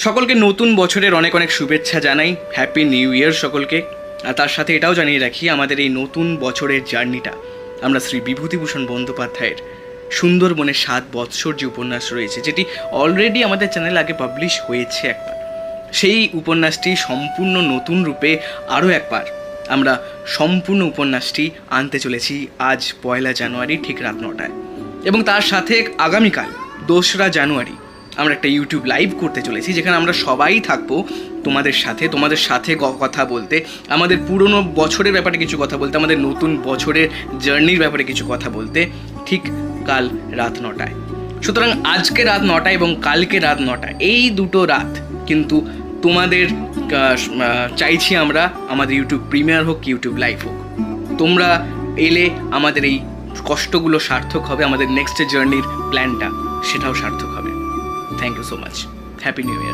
সকলকে নতুন বছরের অনেক অনেক শুভেচ্ছা জানাই। হ্যাপি নিউ ইয়ার সকলকে। আর তার সাথে এটাও জানিয়ে রাখি, আমাদের এই নতুন বছরের জার্নিটা আমরা শ্রী বিভূতিভূষণ বন্দ্যোপাধ্যায়ের সুন্দরবনের 7 বৎসর যে উপন্যাস রয়েছে, যেটি অলরেডি আমাদের চ্যানেলে আগে পাবলিশ হয়েছে একবার, সেই উপন্যাসটি সম্পূর্ণ নতুন রূপে আরও একবার আমরা সম্পূর্ণ উপন্যাসটি আনতে চলেছি আজ 1 জানুয়ারি ঠিক রাত 9টায়। এবং তার সাথে আগামীকাল 2 জানুয়ারি আমরা একটা ইউটিউব লাইভ করতে চলেছি, যেখানে আমরা সবাই থাকবো তোমাদের সাথে কথা বলতে, আমাদের পুরনো বছরের ব্যাপারে কিছু কথা বলতে, আমাদের নতুন বছরের জার্নির ব্যাপারে কিছু কথা বলতে, ঠিক কাল রাত 9টায়। সুতরাং আজকে রাত 9টায় এবং কালকে রাত 9টায়, এই দুটো রাত কিন্তু তোমাদের চাইছি আমরা, আমাদের ইউটিউব প্রিমিয়ার হোক, ইউটিউব লাইভ হোক, তোমরা এলে আমাদের এই কষ্টগুলো সার্থক হবে, আমাদের নেক্সট জার্নির প্ল্যানটা সেটাও সার্থক হবে। Thank you so much. Happy new year.